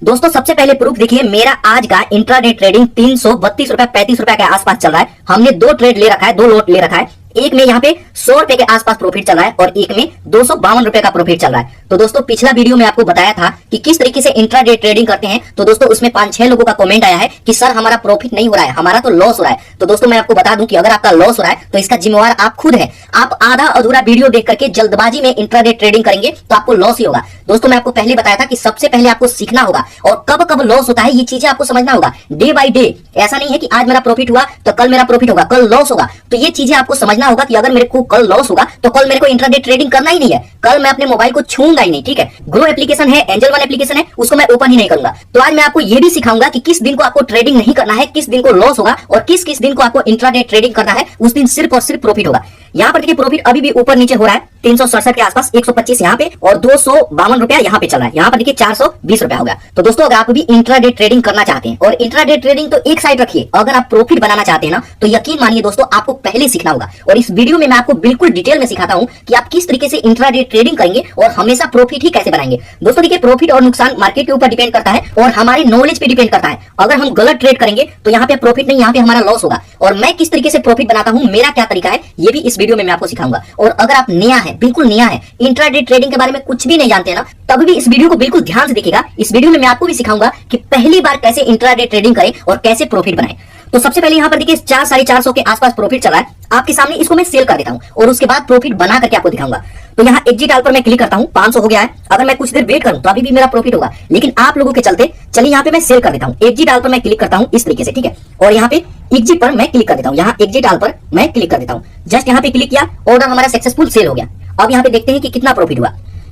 दोस्तों सबसे पहले प्रूफ देखिए, मेरा आज का इंट्राडे ट्रेडिंग 332 रुपए 35 रुपए के आसपास चल रहा है। हमने दो ट्रेड ले रखा है, दो लॉट ले रखा है। एक में यहाँ पे 100 रुपए के आसपास प्रॉफिट चल रहा है और एक में 252 रुपए का प्रॉफिट चल रहा है। तो दोस्तों पिछला वीडियो में आपको बताया था कि किस तरीके से इंट्राडे ट्रेडिंग करते हैं। तो दोस्तों उसमें 5-6 लोगों का कमेंट आया है कि सर हमारा प्रॉफिट नहीं हो रहा है, हमारा तो लॉस हो रहा है। तो दोस्तों मैं आपको बता दूं कि अगर आपका लॉस हो रहा है तो इसका जिम्मेवार आप खुद है। आप आधा अधूरा वीडियो देख करके जल्दबाजी में इंट्राडे ट्रेडिंग करेंगे तो आपको लॉस ही होगा। दोस्तों मैं आपको पहले बताया था कि सबसे पहले आपको सीखना होगा और कब कब लॉस होता है ये चीजें आपको समझना होगा डे बाय डे। ऐसा नहीं है कि आज मेरा प्रॉफिट हुआ तो कल मेरा प्रॉफिट होगा, कल लॉस होगा। तो ये चीजें आपको समझना होगा कि अगर मेरे को कल लॉस होगा तो कल मेरे को इंट्राडे ट्रेडिंग करना ही नहीं है, कल मैं अपने मोबाइल को छूंगा ही नहीं। ठीक है, ग्रो एप्लीकेशन है, एंजल वन एप्लीकेशन है, उसको मैं ओपन ही नहीं करूंगा। तो आज मैं आपको ये भी सिखाऊंगा कि किस दिन को आपको ट्रेडिंग नहीं करना है, किस दिन को लॉस होगा और किस किस दिन को आपको इंट्राडे ट्रेडिंग करना है, उस दिन सिर्फ और सिर्फ प्रॉफिट होगा। यहाँ पर देखिए प्रॉफिट अभी भी ऊपर नीचे हो रहा है, 367 के आसपास, 125 यहाँ पे और 252 रुपया यहाँ पे चल रहा है। यहाँ पर देखिए 420 रुपया हो गया। तो दोस्तों अगर आप भी इंट्राडे ट्रेडिंग करना चाहते हैं, और इंट्राडे ट्रेडिंग तो एक साइड रखिए, अगर आप प्रॉफिट बनाना चाहते हैं ना तो यकीन मानिए दोस्तों आपको पहले सीखना होगा। और इस वीडियो में मैं आपको बिल्कुल डिटेल में सिखाता हूं कि आप किस तरीके से इंट्राडे ट्रेडिंग करेंगे और हमेशा प्रॉफिट ही कैसे बनाएंगे। दोस्तों देखिए प्रॉफिट और नुकसान मार्केट के ऊपर डिपेंड करता है और हमारे नॉलेज पे डिपेंड करता है। अगर हम गलत ट्रेड करेंगे तो यहाँ पे प्रॉफिट नहीं, यहाँ पे हमारा लॉस होगा। और मैं किस तरीके से प्रॉफिट बनाता हूँ, मेरा क्या तरीका है, ये भी इस वीडियो में मैं आपको सिखाऊंगा। और अगर आप नया है, बिल्कुल नया है, इंट्राडे ट्रेडिंग के बारे में कुछ भी नहीं जानते ना, तब भी इस वीडियो को बिल्कुल ध्यान से देखिएगा। इस वीडियो में मैं आपको भी सिखाऊंगा कि पहली बार कैसे इंट्राडे ट्रेडिंग करें और कैसे प्रॉफिट बनाएं। तो सबसे पहले यहाँ पर देखिए 400-450 के आसपास प्रॉफिट चला है आपके सामने, इसको मैं सेल कर देता हूँ और उसके बाद प्रॉफिट बना करके आपको दिखाऊंगा। तो यहाँ एग्जिट आल पर मैं क्लिक करता हूँ, 500 हो गया है। अगर मैं कुछ देर वेट करूँ तो अभी भी मेरा प्रॉफिट होगा, लेकिन आप लोगों के चलते चलिए यहाँ पे मैं सेल कर देता हूँ। एग्जिट आल पर मैं क्लिक करता हूँ इस तरीके से, ठीक है, और यहाँ पे एग्जिट पर मैं क्लिक कर देता हूँ। यहाँ एग्जिट आल पर मैं क्लिक कर देता हूँ, जस्ट यहाँ पे क्लिक किया, ऑर्डर हमारा सक्सेसफुल सेल हो गया। अब यहाँ पे देखते हैं कि कितना प्रॉफिट हुआ।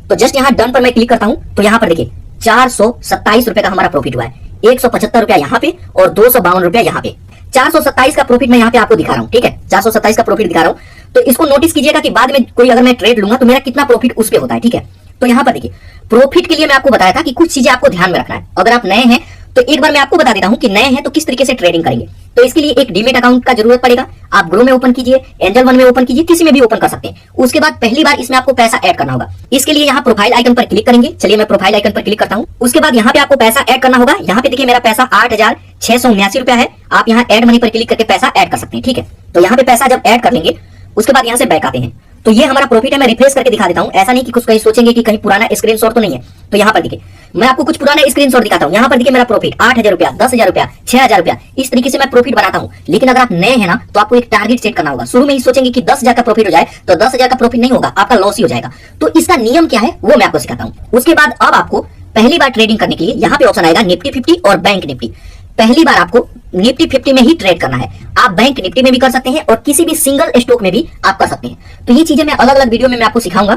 तो जस्ट यहाँ डन पर मैं क्लिक करता हूँ, तो यहाँ पर देखिए 427 रुपए का हमारा प्रॉफिट हुआ है, 175 रुपया यहाँ पे और 252 रुपया यहाँ पे। 427 का प्रॉफिट मैं यहाँ पे आपको दिखा रहा हूँ, ठीक है, 427 का प्रॉफिट दिखा रहा हूँ। तो इसको नोटिस कीजिएगा कि बाद में कोई अगर मैं ट्रेड लूंगा तो मेरा कितना प्रॉफिट उस पे होता है, ठीक है। तो यहाँ पर देखिए प्रॉफिट के लिए मैं आपको बताया था कि कुछ चीजें आपको ध्यान में रखना है। अगर आप नए हैं तो एक बार मैं आपको बता देता हूं कि नए हैं तो किस तरीके से ट्रेडिंग करेंगे। तो इसके लिए एक डीमेट अकाउंट का जरूरत पड़ेगा। आप ग्रो में ओपन कीजिए, एंजल वन में ओपन कीजिए, किसी में भी ओपन कर सकते हैं। उसके बाद पहली बार इसमें आपको पैसा ऐड करना होगा। इसके लिए यहाँ प्रोफाइल आइकन पर क्लिक करेंगे। चलिए मैं प्रोफाइल आइकन पर क्लिक करता हूँ। उसके बाद यहाँ पे आपको पैसा ऐड करना होगा। यहाँ पे देखिए मेरा पैसा 8,679 रुपया है। आप यहाँ ऐड मनी पर क्लिक करके पैसा ऐड कर सकते हैं, ठीक है। तो यहाँ पे पैसा जब ऐड कर लेंगे उसके बाद यहाँ से बैक आते हैं। तो ये हमारा प्रॉफिट है। मैं रिफ्रेश करके दिखा देता हूं, ऐसा नहीं कि कुछ कहीं सोचेंगे कि कहीं पुराना स्क्रीनशॉट तो नहीं है। तो यहाँ पर देखिए मैं आपको कुछ पुराना स्क्रीनशॉट दिखाता हूं। यहाँ पर देखिए मेरा प्रॉफिट 8,000 रुपया, 10,000 रुपया, 6,000 रुपया, इस तरीके से मैं प्रॉफिट बनाता हूं। लेकिन अगर आप नए हैं ना तो आपको एक टारगेट सेट करना होगा। शुरू में ही सोचेंगे कि 10,000 का प्रॉफिट हो जाए तो 10,000 का प्रॉफिट नहीं होगा, आपका लॉस ही हो जाएगा। तो इसका नियम क्या है वो मैं आपको सिखाता हूँ। उसके बाद अब आपको पहली बार ट्रेडिंग करने के लिए यहाँ पे ऑप्शन आएगा निफ्टी 50 और बैंक निफ्टी। पहली बार आपको निफ्टी 50 में ही ट्रेड करना है। आप बैंक निफ्टी में भी कर सकते हैं और किसी भी सिंगल स्टॉक में भी आप कर सकते हैं। तो ये चीजें मैं अलग अलग वीडियो में मैं आपको सिखाऊंगा।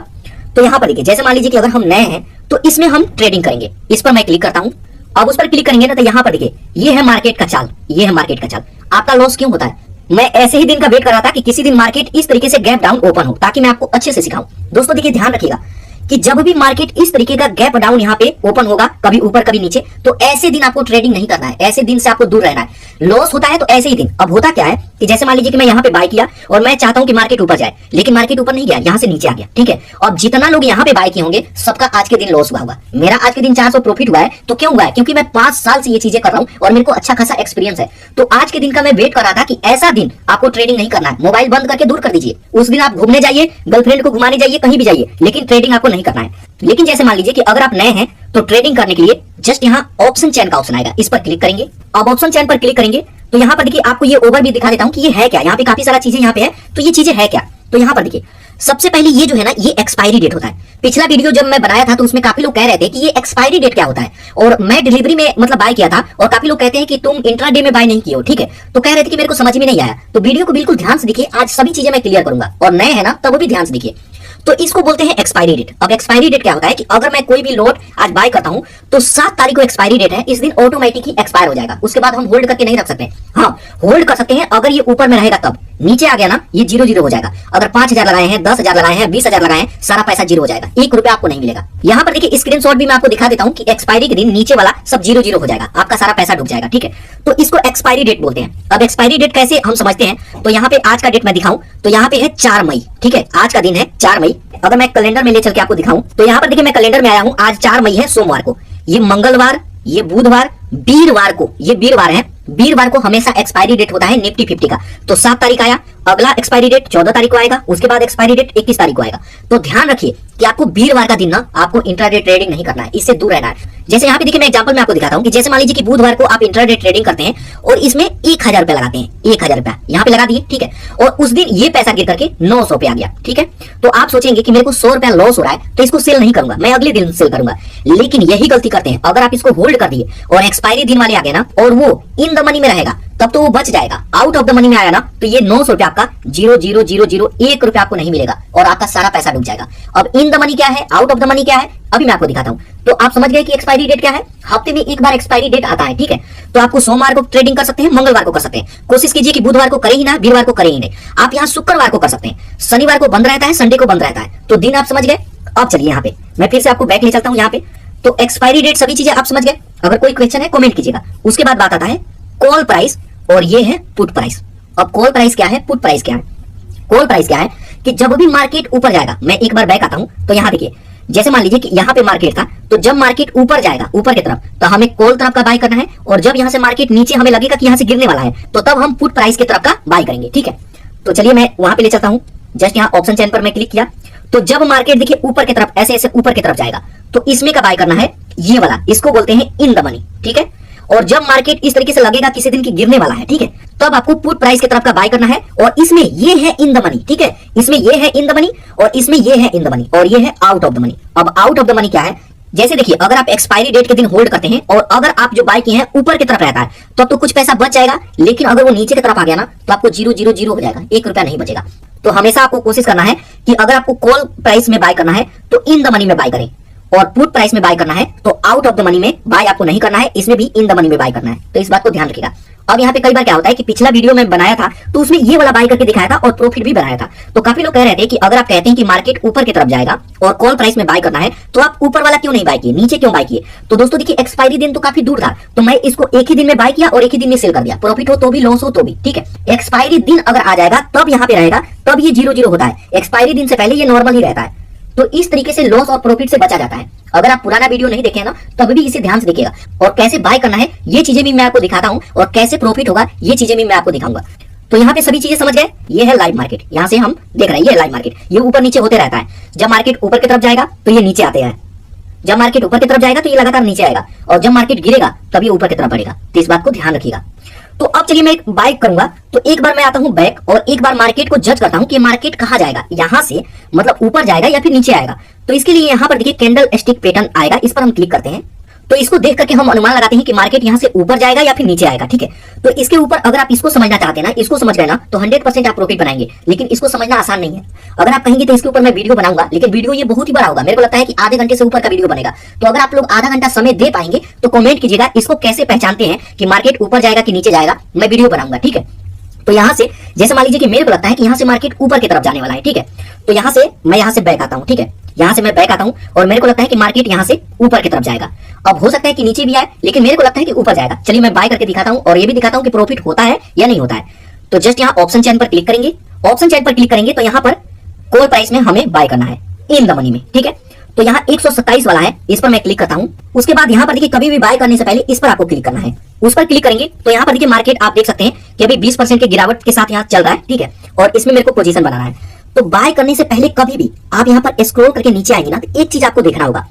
तो यहाँ पर देखिए जैसे मान लीजिए कि अगर हम नए हैं तो इसमें हम ट्रेडिंग करेंगे। इस पर मैं क्लिक करता हूँ। अब उस पर क्लिक करेंगे ना तो यहाँ पर देखिए ये है मार्केट का चाल, ये है मार्केट का चाल। आपका लॉस क्यों होता है? मैं ऐसे ही दिन का वेट कर रहा था कि किसी दिन मार्केट इस तरीके से गैप डाउन ओपन हो ताकि मैं आपको अच्छे से सिखाऊं। दोस्तों देखिए ध्यान रखिएगा कि जब भी मार्केट इस तरीके का गैप डाउन यहाँ पे ओपन होगा, कभी ऊपर कभी नीचे, तो ऐसे दिन आपको ट्रेडिंग नहीं करना है, ऐसे दिन से आपको दूर रहना है। लॉस होता है तो ऐसे ही दिन। अब होता क्या है कि जैसे मान लीजिए कि मैं यहाँ पे बाय किया और मैं चाहता हूँ कि मार्केट ऊपर जाए, लेकिन मार्केट ऊपर नहीं गया, यहाँ से नीचे आ गया, ठीक है। अब जितना लोग यहाँ पे बाय किए होंगे सबका आज के दिन लॉस हुआ होगा। मेरा आज के दिन 400 प्रॉफिट हुआ है। तो क्यों हुआ है? क्योंकि मैं 5 साल से ये चीजें कर रहा हूँ और मेरे को अच्छा खासा एक्सपीरियंस है। तो आज के दिन का मैं वेट कर रहा था कि ऐसा दिन आपको ट्रेडिंग नहीं करना है। मोबाइल बंद करके दूर कर दीजिए। उस दिन आप घूमने जाइए, गर्लफ्रेंड को घुमाने जाइए, कहीं भी जाइए, लेकिन ट्रेडिंग आपको नहीं करना है। लेकिन जैसे मान लीजिए कि अगर आप नए हैं तो ट्रेडिंग करने के लिए जस्ट यहाँ ऑप्शन चेन का ऑप्शन आएगा, इस पर क्लिक करेंगे। अब ऑप्शन चेन पर क्लिक करेंगे तो यहाँ पर देखिए आपको ये ओवर भी दिखा देता हूँ कि ये है क्या। यहाँ पे काफी सारा चीजें यहाँ पे है, तो ये चीजें है क्या। तो यहाँ पर देखिए सबसे पहले ये जो है ना ये एक्सपायरी डेट होता है। पिछला वीडियो जब मैं बनाया था तो उसमें काफी लोग कह रहे थे कि ये एक्सपायरी डेट क्या होता है, और मैं डिलीवरी में मतलब बाय किया था और काफी लोग कहते हैं कि तुम इंट्राडे में बाय नहीं किए हो, ठीक है। तो कह रहे थे कि मेरे को समझ में नहीं आया। तो वीडियो को बिल्कुल ध्यान से देखिए, आज सभी चीजें मैं क्लियर करूंगा। और नए हैं ना तब भी ध्यान से देखिए। तो इसको बोलते हैं एक्सपायरी डेट। अब एक्सपायरी डेट क्या होता है कि अगर मैं कोई भी लॉट आज बाय करता हूं तो 7 तारीख को एक्सपायरी डेट है, इस दिन ऑटोमेटिक ही एक्सपायर हो जाएगा। उसके बाद हम होल्ड करके नहीं रख सकते। हाँ होल्ड कर सकते हैं अगर ये ऊपर में रहेगा तब। नीचे आ गया ना ये 0-0 हो जाएगा। अगर 5,000 लगाए हैं, 10,000 लगाए हैं, 20,000 लगाए हैं, सारा पैसा 0 हो जाएगा, 1 रुपया आपको नहीं मिलेगा। यहाँ पर देखिए स्क्रीनशॉट भी मैं आपको दिखा देता हूँ कि एक्सपायरी के दिन नीचे वाला सब 0-0 हो जाएगा, आपका सारा पैसा डूब जाएगा, ठीक है। तो इसको एक्सपायरी डेट बोलते हैं। अब एक्सपायरी डेट कैसे हम समझते हैं, तो यहाँ पे आज का डेट मैं दिखाऊं तो यहाँ पे है 4 मई, ठीक है। आज का दिन है 4 मई। अगर मैं कैलेंडर में ले चल के आपको दिखाऊं तो यहाँ पर देखिए मैं कैलेंडर में आया हूँ, आज 4 मई है सोमवार को। ये मंगलवार, ये बुधवार, वीरवार को, ये वीरवार है, वीरवार को हमेशा एक्सपायरी डेट होता है निफ्टी 50 का। तो 7 तारीख आया, अगला एक्सपायरी डेट 14 तारीख को आएगा, उसके बाद एक्सपायरी डेट 21 तारीख को आएगा। तो ध्यान रखिए कि आपको वीरवार का दिन ना आपको इंट्राडे ट्रेडिंग नहीं करना है, इससे दूर रहना है। जैसे यहाँ पे देखिए मैं एग्जांपल में आपको दिखाता हूँ कि जैसे मान लीजिए कि बुधवार को आप इंट्राडे ट्रेडिंग करते हैं और इसमें 1000 रुपया लगाते हैं, 1000 रुपया यहाँ पे लगा दिए, ठीक है, और उस दिन ये पैसा गिर करके 900 पे आ गया, ठीक है। तो आप सोचेंगे कि मेरे को 100 रुपया लॉस हो रहा है तो इसको सेल नहीं करूंगा, मैं अगले दिन सेल करूंगा। लेकिन यही गलती करते हैं, अगर आप इसको होल्ड कर दिए और एक्सपायरी दिन वाले आ गए ना और वो इन द मनी में रहेगा तब तो वो बच जाएगा। आउट ऑफ द मनी में आया ना तो ये 900 रुपया आपका 0,00001 रुपया आपको नहीं मिलेगा और आपका सारा पैसा डूब जाएगा। अब इन द मनी क्या है, आउट ऑफ द मनी क्या है, अभी मैं आपको दिखाता हूं। तो आप समझ गए कि एक्सपायरी डेट क्या है, हफ्ते में एक बार एक्सपायरी डेट आता है, ठीक है। तो आपको सोमवार को ट्रेडिंग कर सकते हैं, मंगलवार को कर सकते हैं, कोशिश कीजिए कि बुधवार को करें ही ना, वीरवार को करें ही नहीं। आप यहाँ शुक्रवार को कर सकते हैं, शनिवार को बंद रहता है, संडे को बंद रहता है। तो दिन आप समझ गए। अब चलिए यहाँ पे मैं फिर से आपको बैक ले चलता हूँ। यहाँ पे तो एक्सपायरी डेट सभी चीजें आप समझ गए। अगर कोई क्वेश्चन है कमेंट कीजिएगा। उसके बाद बात आता है कॉल प्राइस और ये है पुट प्राइस। अब कॉल प्राइस क्या है, पुट प्राइस क्या है। कॉल प्राइस क्या है कि जब भी मार्केट ऊपर जाएगा, मैं एक बार बैक आता हूं तो यहाँ देखिए, जैसे मान लीजिए कि यहाँ पे मार्केट था, तो जब मार्केट ऊपर जाएगा ऊपर की तरफ तो हमें कॉल तरफ का बाय करना है, और जब यहाँ से मार्केट नीचे हमें लगेगा कि यहाँ से गिरने वाला है तो तब हम पुट प्राइस की तरफ का बाय करेंगे, ठीक है। तो चलिए मैं वहां पे ले चलता हूँ। जस्ट यहाँ ऑप्शन चेन पर मैं क्लिक किया तो जब मार्केट देखिए ऊपर की तरफ ऐसे ऐसे ऊपर की तरफ जाएगा तो इसमें का बाय करना है, ये वाला, इसको बोलते हैं इन द मनी, ठीक है। और जब मार्केट इस तरीके से लगेगा किसी दिन की गिरने वाला है, ठीक है, तब आपको पुट प्राइस की तरफ का बाय करना है, और इसमें ये है इन द मनी, ठीक है, इसमें ये है इन द मनी और इसमें ये है इन द मनी और ये है आउट ऑफ द मनी। अब आउट ऑफ द मनी क्या है, जैसे देखिए अगर आप एक्सपायरी डेट के दिन होल्ड करते हैं और अगर आप जो बाय किए हैं ऊपर की तरफ रहता है तो कुछ पैसा बच जाएगा, लेकिन अगर वो नीचे की तरफ आ गया ना तो आपको 0,000 हो जाएगा, 1 रुपया नहीं बचेगा। तो हमेशा आपको कोशिश करना है कि अगर आपको कॉल प्राइस में बाय करना है तो इन द मनी में बाय करें, और पुट प्राइस में बाय करना है तो आउट ऑफ द मनी में बाय आपको नहीं करना है, इसमें भी इन द मनी में बाय करना है। तो इस बात को ध्यान रखिएगा। अब यहाँ पे कई बार क्या होता है कि पिछला वीडियो में बनाया था तो उसमें ये वाला बाय करके दिखाया था और प्रॉफिट भी बनाया था। तो काफी लोग कह रहे थे कि अगर आप कहते हैं कि मार्केट ऊपर की तरफ जाएगा और कॉल प्राइस में बाय करना है तो आप ऊपर वाला क्यों नहीं बाय किए, नीचे क्यों बाय किए। तो दोस्तों देखिए एक्सपायरी दिन तो काफी दूर था, तो मैं इसको एक ही दिन में बाय किया और एक ही दिन में सेल कर दिया, प्रॉफिट हो तो भी लॉस हो तो भी, ठीक है। एक्सपायरी दिन अगर आ जाएगा तब यहाँ पे रहेगा, तब ये 0,0 होता है। एक्सपायरी दिन से पहले ये नॉर्मल ही रहता है। तो इस तरीके से लॉस और प्रॉफिट से बचा जाता है। अगर आप पुराना वीडियो नहीं देखे ना तब भी इसे ध्यान से देखिएगा, और कैसे बाय करना है ये चीजें भी मैं आपको दिखाता हूं, और कैसे प्रॉफिट होगा ये चीजें भी मैं आपको दिखाऊंगा। तो यहाँ पे सभी चीजें समझ गए। ये है लाइव मार्केट, यहाँ से हम देख रहे हैं ये लाइव मार्केट, ये ऊपर नीचे होते रहता है। जब मार्केट ऊपर की तरफ जाएगा तो ये नीचे आते हैं, जब मार्केट ऊपर की तरफ जाएगा तो ये लगातार नीचे आएगा, और जब मार्केट गिरेगा तब ये ऊपर की तरफ बढ़ेगा। तो इस बात को ध्यान रखिएगा। तो अब चलिए मैं एक बाय करूंगा, तो एक बार मैं आता हूं बैक और एक बार मार्केट को जज करता हूं कि मार्केट कहां जाएगा, यहां से मतलब ऊपर जाएगा या फिर नीचे आएगा। तो इसके लिए यहां पर देखिए कैंडल स्टिक पैटर्न आएगा, इस पर हम क्लिक करते हैं। तो इसको देख करके हम अनुमान लगाते हैं कि मार्केट यहां से ऊपर जाएगा या फिर नीचे आएगा, ठीक है। तो इसके ऊपर अगर आप इसको समझना चाहते हैं ना, इसको समझ गए ना तो 100% आप प्रॉफिट बनाएंगे, लेकिन इसको समझना आसान नहीं है। अगर आप कहेंगे तो इसके ऊपर मैं वीडियो बनाऊंगा, लेकिन वीडियो ये बहुत ही बड़ा होगा, मेरे को लगता है कि आधे घंटे से ऊपर का वीडियो बनेगा। तो अगर आप लोग आधा घंटा समय दे पाएंगे तो कमेंट कीजिएगा इसको कैसे पहचानते हैं कि मार्केट ऊपर जाएगा कि नीचे जाएगा, मैं वीडियो बनाऊंगा, ठीक है। तो यहाँ से जैसे मान लीजिए कि मेरे को लगता है कि यहाँ से मार्केट ऊपर की तरफ जाने वाला है, ठीक है। तो यहाँ से मैं यहाँ से बैक आता हूँ, ठीक है, यहाँ से मैं बैक आता हूँ और मेरे को लगता है कि मार्केट यहाँ से ऊपर की तरफ जाएगा। अब हो सकता है कि नीचे भी आए, लेकिन मेरे को लगता है कि ऊपर जाएगा। चलिए मैं बाय करके दिखाता हूँ और ये भी दिखाता हूँ कि प्रॉफिट होता है या नहीं होता है। तो जस्ट यहाँ ऑप्शन चेन पर क्लिक करेंगे, ऑप्शन चेन पर क्लिक करेंगे तो यहाँ पर कॉल प्राइस में हमें बाय करना है इन द मनी में, ठीक है। तो यहाँ 127 वाला है, इस पर मैं क्लिक करता हूँ। उसके बाद यहाँ पर देखिए कभी भी बाय करने से पहले इस पर आपको क्लिक करना है, उस पर क्लिक करेंगे तो यहाँ पर देखिए मार्केट आप देख सकते हैं कि अभी 20% की गिरावट के साथ यहाँ चल रहा है, ठीक है, और इसमें मेरे को पोजीशन बनाना है। तो बाय करने से पहले कभी भी आप यहाँ पर स्क्रॉल करके नीचे आएंगे ना तो एक चीज आपको देखना होगा,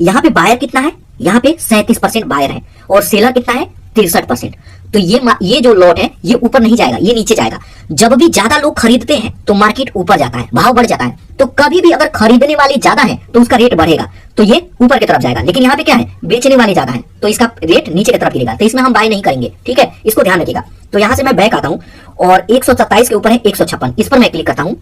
यहाँ पे बायर कितना है, यहाँ पे 37% बायर है और सेलर कितना है 63%। तो ये जो लॉट है ये ऊपर नहीं जाएगा, ये नीचे जाएगा। जब भी ज्यादा लोग खरीदते हैं तो मार्केट ऊपर जाता है, भाव बढ़ जाता है। तो कभी भी अगर खरीदने वाले ज्यादा है तो उसका रेट बढ़ेगा, तो ये ऊपर की तरफ जाएगा। लेकिन यहाँ पे क्या है, बेचने वाले ज्यादा है तो इसका रेट नीचे की तरफ गिरेगा, तो इसमें हम बाय नहीं करेंगे, ठीक है, इसको ध्यान रखिएगा। तो यहाँ से मैं बैक आता हूँ और 127 के ऊपर है 156, इस पर मैं क्लिक करता हूँ।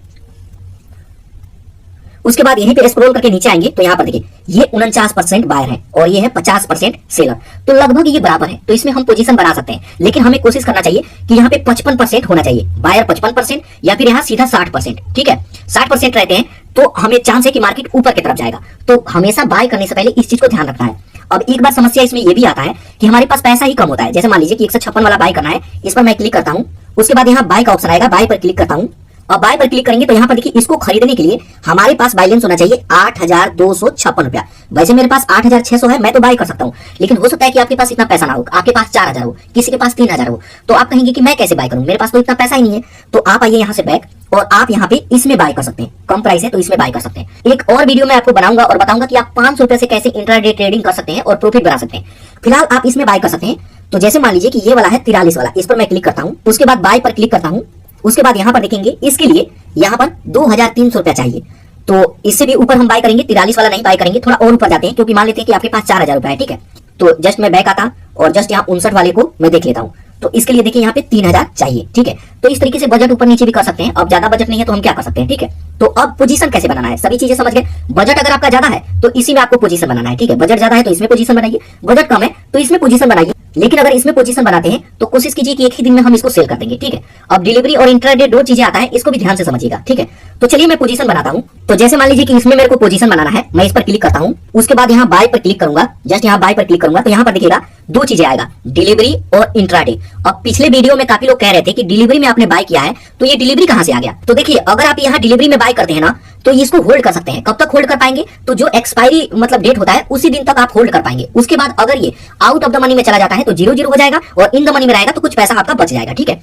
उसके बाद यहीं पे स्क्रॉल करके नीचे आएंगे तो यहाँ पर देखिए ये 49% बायर है और ये है 50% सेलर, तो लगभग ये बराबर है। तो इसमें हम पोजीशन बना सकते हैं, लेकिन हमें कोशिश करना चाहिए कि यहाँ पे 55% होना चाहिए, बायर 55% या फिर यहाँ सीधा 60%, ठीक है। 60% रहते हैं तो हमें चांस है कि मार्केट ऊपर की तरफ जाएगा। तो हमेशा बाय करने से पहले इस चीज को ध्यान रखना है। अब एक बार समस्या इसमें यह भी आता है कि हमारे पास पैसा ही कम होता है। जैसे मान लीजिए कि 156 वाला बाय करना है, इस पर मैं क्लिक करता हूँ। उसके बाद यहाँ बाय का ऑप्शन आएगा, बाय पर क्लिक करता हूँ। अब बाय पर क्लिक करेंगे तो यहाँ पर देखिए इसको खरीदने के लिए हमारे पास बैलेंस होना चाहिए 8,256 रुपया। वैसे मेरे पास 8,600 है, मैं तो बाय कर सकता हूँ, लेकिन हो सकता है कि आपके पास इतना पैसा ना हो, आपके पास 4,000 हो, किसी के पास 3,000 हो, तो आप कहेंगे कि मैं कैसे बाय करूँ, मेरे पास तो इतना पैसा ही नहीं है। तो आप आइए यहाँ से बैक और आप यहाँ पे इसमें बाय कर सकते हैं, कम प्राइस है तो इसमें बाय कर सकते हैं। एक और वीडियो में आपको बनाऊंगा और बताऊंगा कि आप 500 रुपए से कैसे इंट्राडे ट्रेडिंग कर सकते हैं और प्रॉफिट बना सकते हैं। फिलहाल आप इसमें बाय कर सकते हैं। तो जैसे मान लीजिए कि ये वाला है 43 वाला, इस पर मैं क्लिक करता हूँ, उसके बाद बाय पर क्लिक करता हूँ। उसके बाद यहाँ पर देखेंगे इसके लिए यहाँ पर 2,300 रुपया चाहिए, तो इससे भी ऊपर हम बाय करेंगे, 43 वाला नहीं बाय करेंगे, थोड़ा और ऊपर जाते हैं, क्योंकि मान लेते हैं कि आपके पास 4,000 रुपया है, ठीक है। तो जस्ट मैं बैक आता और जस्ट यहाँ 59 वाले को मैं देख लेता हूँ। तो इसके लिए देखिए यहाँ पे 3,000 चाहिए, ठीक है। तो इस तरीके से बजट ऊपर नीचे भी कर सकते हैं। अब ज्यादा बजट नहीं है तो हम क्या कर सकते हैं, ठीक है। तो अब पोजीशन कैसे बनाना है, सभी चीजें समझ गए। बजट अगर आपका ज्यादा है तो इसी में आपको पोजीशन बनाना है, ठीक है। बजट ज्यादा है तो इसमें पोजीशन बनाइए, बजट कम है तो इसमें पोजीशन बनाइए। लेकिन अगर इसमें पोजीशन बनाते हैं तो कोशिश कीजिए कि एक ही दिन में हम इसको सेल कर देंगे, ठीक है। अब डिलीवरी और इंट्राडे दो चीजें आता है, इसको भी ध्यान से समझिएगा, ठीक है। तो चलिए मैं पोजीशन बनाता हूं। तो जैसे मान लीजिए कि इसमें मेरे को पोजीशन बनाना है, मैं इस पर क्लिक करता हूं, उसके बाद यहाँ बाय पर क्लिक करूंगा, जस्ट यहाँ बाय पर क्लिक करूंगा तो यहाँ पर देखिएगा दो चीजें आएगा, डिलीवरी और इंट्राडे। अब पिछले वीडियो में काफी लोग कह रहे थे कि डिलीवरी में आपने बाय किया है तो ये डिलीवरी कहां से आ गया। तो देखिए अगर आप यहाँ डिलीवरी में बाय करते हैं ना तो इसको होल्ड कर सकते हैं। कब तक होल्ड कर पाएंगे, तो जो एक्सपायरी मतलब डेट होता है उसी दिन तक आप होल्ड कर पाएंगे। उसके बाद अगर ये आउट ऑफ द मनी में चला जाता है तो 0-0 हो जाएगा और इन द मनी में रहेगा तो कुछ पैसा आपका बच जाएगा, ठीक है।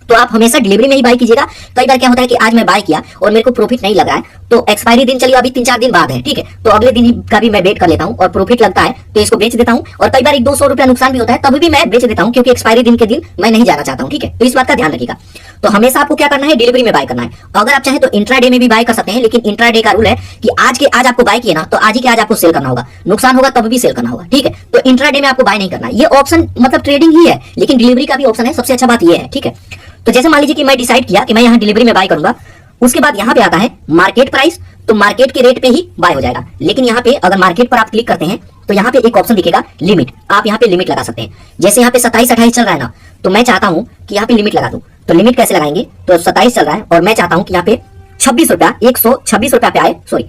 तो आप हमेशा डिलीवरी में ही बाय कीजिएगा। कई बार क्या होता है कि आज मैं बाय किया और मेरे को प्रॉफिट नहीं लग रहा है, तो एक्सपायरी दिन चलिए अभी 3-4 दिन बाद है, ठीक है, तो अगले दिन का भी मैं वेट कर लेता हूं और प्रॉफिट लगता है तो इसको बेच देता हूं। और कई बार 100-200 रुपया नुकसान भी होता है तब भी मैं बेच देता हूं, क्योंकि एक्सपायरी दिन के दिन मैं नहीं जाना चाहता हूं, ठीक है। तो इस बात का ध्यान रखिएगा। तो हमेशा आपको क्या करना है, डिलीवरी में बाय करना है। अगर आप चाहे तो इंट्राडे में भी बाय कर सकते हैं, लेकिन इंट्राडे का रूल है कि आज के आज आपको बाय किया ना तो आज ही के आज आपको सेल करना होगा, नुकसान होगा तब भी सेल करना होगा, ठीक है। तो इंट्राडे में आपको बाय नहीं करना है। ये ऑप्शन मतलब ट्रेडिंग ही है, लेकिन डिलीवरी का भी ऑप्शन है। सबसे अच्छा बात ये है, ठीक है। तो जैसे मान लीजिए कि मैं डिसाइड किया कि मैं यहाँ डिलीवरी में बाय करूंगा, उसके बाद यहाँ पे आता है मार्केट प्राइस, तो मार्केट के रेट पे ही बाय हो जाएगा। लेकिन यहाँ पे अगर मार्केट पर आप क्लिक करते हैं तो यहाँ पे एक ऑप्शन दिखेगा लिमिट, आप यहाँ पे लिमिट लगा सकते हैं। जैसे यहाँ पे 27-28 चल रहा है ना, तो मैं चाहता हूँ कि यहाँ पे लिमिट लगा दूं। तो लिमिट कैसे लगाएंगे, तो 27 चल रहा है और मैं चाहता हूँ कि यहाँ पे 26 रुपया 126 रुपया पे आए, सॉरी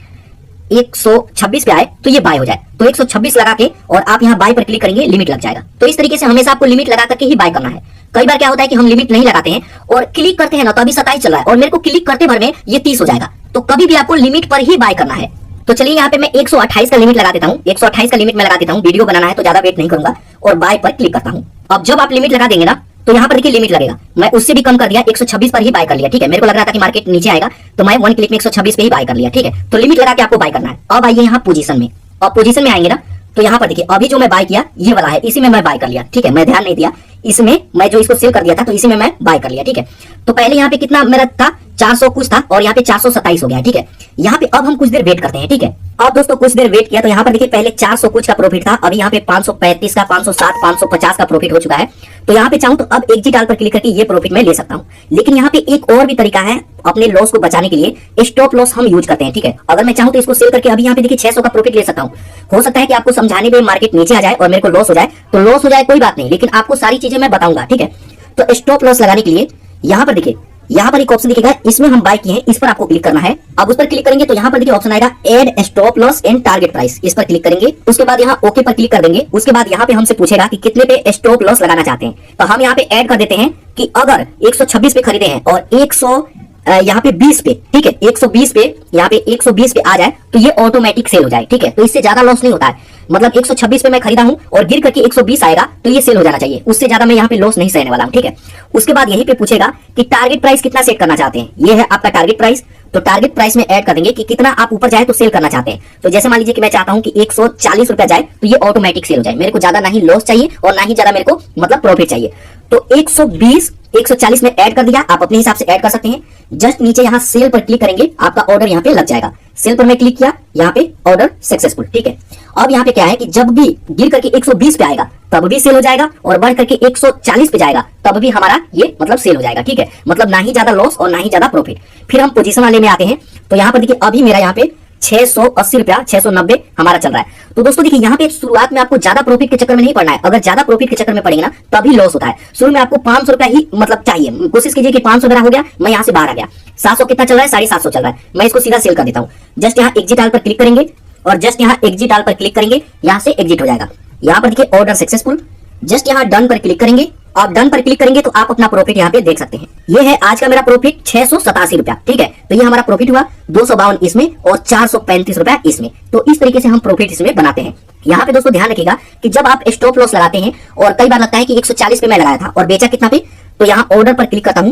126 पे आए तो ये बाय हो जाए। तो 126 लगा के और आप यहाँ बाय पर क्लिक करेंगे, लिमिट लग जाएगा। तो इस तरीके से हमेशा आपको लिमिट लगा करके ही बाय करना है। कई बार क्या होता है कि हम लिमिट नहीं लगाते हैं और क्लिक करते हैं ना, तो अभी 27 चल रहा है और मेरे को क्लिक करते भर में ये 30 हो जाएगा। तो कभी भी आपको लिमिट पर ही बाय करना है। तो चलिए यहाँ पे मैं 128 का लिमिट लगा देता हूँ, 128 का लिमिट में लगा देता हूँ। वीडियो बनाना है तो ज्यादा वेट नहीं करूंगा और बाय पर क्लिक करता हूँ। अब जब आप लिमिट लगा देंगे ना तो यहाँ पर देखिए लिमिट लगेगा, मैं उससे भी कम कर दिया, 126 पर ही बाय कर लिया, ठीक है। मेरे को लग रहा था कि मार्केट नीचे आएगा तो मैं 1 क्लिक में 126 पे ही बाय कर लिया, ठीक है। तो लिमिट लगा के आपको बाय करना है। अब आइए यहाँ पोजीशन में, अब पोजीशन में आएंगे ना तो यहाँ पर देखिए अभी जो मैं बाय किया ये वाला है, इसी में मैं बाय कर लिया, ठीक है। मैं ध्यान नहीं दिया, इसमें मैं जो इसको सेल कर दिया था तो इसी में मैं बाय कर लिया, ठीक है। तो पहले यहाँ पे कितना मेरा था, 400 कुछ था और यहाँ पे 427 हो गया, ठीक है। यहाँ पे अब हम कुछ देर वेट करते हैं, ठीक है। अब दोस्तों कुछ देर वेट किया तो यहाँ पर देखिए पहले 400 कुछ का प्रॉफिट था, अभी यहाँ पे 535 का, 560, 550 का प्रॉफिट हो चुका है। तो यहाँ पे चाहूं तो अब एग्जिट ऑल पर क्लिक करके ये प्रॉफिट मैं ले सकता हूँ। लेकिन यहाँ पे एक और भी तरीका है अपने लॉस को बचाने के लिए, स्टॉप लॉस हम यूज करते हैं, ठीक है। अगर मैं चाहूं तो इसको सेल करके अभी यहाँ पे देखिए 600 का प्रॉफिट ले सकता हूँ। हो सकता है कि आपको समझाने में मार्केट नीचे आ जाए और मेरे को लॉस हो जाए, तो लॉस हो जाए कोई बात नहीं, लेकिन आपको सारी चीजें मैं बताऊंगा, ठीक है। तो स्टॉप लॉस लगाने के लिए यहाँ पर देखिए, यहाँ पर एक ऑप्शन दिखेगा, इसमें हम बाय किए हैं, इस पर आपको क्लिक करना है। अब उस पर क्लिक करेंगे तो यहाँ पर देखिए ऑप्शन आएगा add stop loss and target price, इस पर क्लिक करेंगे। उसके बाद यहाँ ओके पर क्लिक कर देंगे। उसके बाद यहाँ पे हमसे पूछेगा कि कितने पे स्टॉप लॉस लगाना चाहते हैं, तो हम यहाँ पे ऐड कर देते हैं कि अगर 126 पे खरीदे हैं और 100 यहाँ पे 20 पे, ठीक है, 120 पे, यहाँ पे 120 पे आ जाए तो ये ऑटोमेटिक सेल हो जाए, ठीक है। तो इससे ज्यादा लॉस नहीं होता है, मतलब 126 पे मैं खरीदा हूं और गिर करके 120 आएगा तो ये सेल हो जाना चाहिए, उससे ज्यादा मैं यहाँ पे लॉस नहीं सहने वाला हूं, ठीक है। उसके बाद यहीं पे पूछेगा कि टारगेट प्राइस कितना सेट करना चाहते हैं, ये है आपका टारगेट प्राइस। तो टारगेट प्राइस में ऐड कर देंगे कि कितना आप ऊपर जाए तो सेल करना चाहते हैं। तो जैसे मान लीजिए कि मैं चाहता हूं कि 140 रुपया जाए तो ये ऑटोमेटिक सेल हो जाए, मेरे को ज्यादा ना ही लॉस चाहिए और ना ही ज्यादा मेरे को मतलब प्रॉफिट चाहिए। तो 120 140 में ऐड कर दिया, आप अपने हिसाब से ऐड कर सकते हैं। जस्ट नीचे यहाँ सेल पर क्लिक करेंगे, आपका ऑर्डर यहाँ पे लग जाएगा। सेल पर मैं क्लिक किया, यहाँ पे ऑर्डर सक्सेसफुल, ठीक है। अब यहाँ पे क्या है कि जब भी गिर करके 120 पे आएगा तब भी सेल हो जाएगा और बढ़ करके 140 पे जाएगा तब भी हमारा ये मतलब सेल हो जाएगा, ठीक है। मतलब ना ही ज्यादा लॉस और ना ही ज्यादा प्रॉफिट। फिर हम पोजीशन वाले में आते हैं तो यहाँ पर देखिए अभी मेरा यहाँ पे 680 रुपया 690 हमारा चल रहा है। तो दोस्तों देखिए यहाँ पे शुरुआत में आपको ज्यादा प्रॉफिट के चक्कर में नहीं पड़ना है। अगर ज्यादा प्रॉफिट के चक्कर में पड़ेंगे ना तभी लॉस होता है। शुरू में आपको 500 रुपया ही मतलब चाहिए, कोशिश कीजिए कि 500 मेरा हो गया, मैं यहाँ से बाहर आ गया। 700 कितना चल रहा है, 750 चल रहा है, मैं इसको सीधा सेल कर देता हूँ। जस्ट यहाँ एग्जिट ऑल पर क्लिक करेंगे और जस्ट यहाँ एग्जिट ऑल पर क्लिक करेंगे, यहाँ से एग्जिट हो जाएगा। यहाँ पर देखिए ऑर्डर सक्सेसफुल, जस्ट यहाँ डन पर क्लिक करेंगे। आप डन पर क्लिक करेंगे तो आप अपना प्रॉफिट यहाँ पे देख सकते हैं। ये है आज का मेरा प्रॉफिट 687 रुपया। ठीक है, तो ये हमारा प्रॉफिट हुआ 252 इसमें और 435 रुपया इसमें। तो इस तरीके से हम प्रॉफिट इसमें बनाते हैं। यहाँ पे दोस्तों ध्यान रखिएगा कि जब आप स्टॉप लॉस लगाते हैं और कई बार लगता है कि 140 पे मैं लगाया था और बेचा कितना पे, तो यहाँ ऑर्डर पर क्लिक करता हूं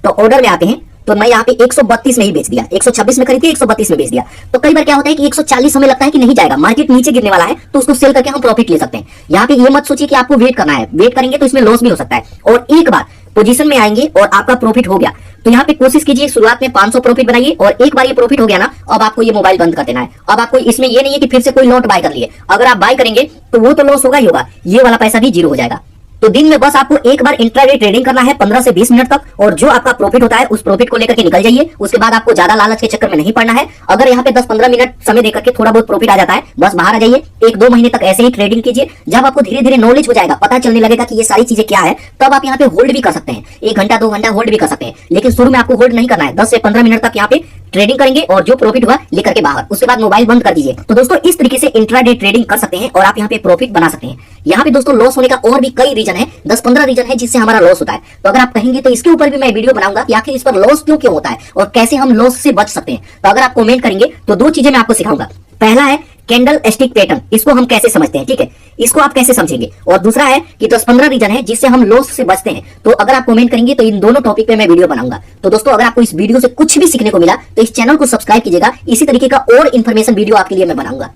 तो ऑर्डर में आते हैं तो मैं यहाँ पे 132 में ही बेच दिया, 126 में खरीद के 132 में बेच दिया। तो कई बार क्या होता है कि 140 हमें लगता है कि नहीं जाएगा, मार्केट नीचे गिरने वाला है, तो उसको सेल करके हम प्रॉफिट ले सकते हैं। यहाँ पे ये मत सोचिए कि आपको वेट करना है, वेट करेंगे तो इसमें लॉस भी हो सकता है। और एक बार पोजीशन में आएंगे और आपका प्रॉफिट हो गया तो यहाँ पे कोशिश कीजिए शुरुआत में 500 प्रॉफिट बनाइए और एक बार ये प्रॉफिट हो गया ना, अब आपको ये मोबाइल बंद कर देना है। अब आपको इसमें ये नहीं है कि फिर से कोई लॉट बाय कर लिए, अगर आप बाय करेंगे तो वो तो लॉस होगा ही होगा, ये वाला पैसा भी जीरो हो जाएगा। तो दिन में बस आपको एक बार इंट्राडे ट्रेडिंग करना है 15 से 20 मिनट तक, और जो आपका प्रॉफिट होता है उस प्रॉफिट को लेकर के निकल जाइए। उसके बाद आपको ज्यादा लालच के चक्कर में नहीं पड़ना है। अगर यहाँ पे 10-15 मिनट समय देकर के थोड़ा बहुत प्रॉफिट आ जाता है, बस बाहर आ जाइए। 1-2 महीने तक ऐसे ही ट्रेडिंग कीजिए। जब आपको धीरे धीरे नॉलेज हो जाएगा, पता चलने लगेगा कि ये सारी चीजें क्या है, तब आप यहाँ पे होल्ड भी कर सकते हैं। 1 घंटा 2 घंटा होल्ड भी कर सकते हैं, लेकिन शुरू में आपको होल्ड नहीं करना है। 10 से 15 मिनट तक यहाँ पे ट्रेडिंग करेंगे और जो प्रॉफिट हुआ लेकर के बाहर, उसके बाद मोबाइल बंद कर दीजिए। तो दोस्तों इस तरीके से इंट्राडे ट्रेडिंग कर सकते हैं और आप यहाँ पे प्रॉफिट बना सकते हैं। यहाँ पे दोस्तों लॉस होने का और भी कई रीजन है, 10-15 रीजन है जिससे हमारा लॉस होता है। तो अगर आप कहेंगे तो इसके ऊपर भी मैं वीडियो बनाऊंगा कि आखिर इस पर लॉस क्यों क्यों होता है और कैसे हम लॉस से बच सकते हैं। तो अगर आप कमेंट करेंगे तो 2 चीजें मैं आपको सिखाऊंगा। पहला है कैंडल स्टिक पैटर्न, इसको हम कैसे समझते हैं, ठीक है, इसको आप कैसे समझेंगे। और दूसरा है कि 10-15 रीजन है जिससे हम लॉस से बचते हैं। तो अगर आप कमेंट करेंगे तो इन दोनों टॉपिक पे मैं वीडियो बनाऊंगा। तो दोस्तों अगर आपको इस वीडियो से कुछ भी सीखने को मिला तो इस चैनल को सब्सक्राइब कीजिएगा। इसी तरीके का और इन्फॉर्मेशन वीडियो आपके लिए मैं बनाऊंगा।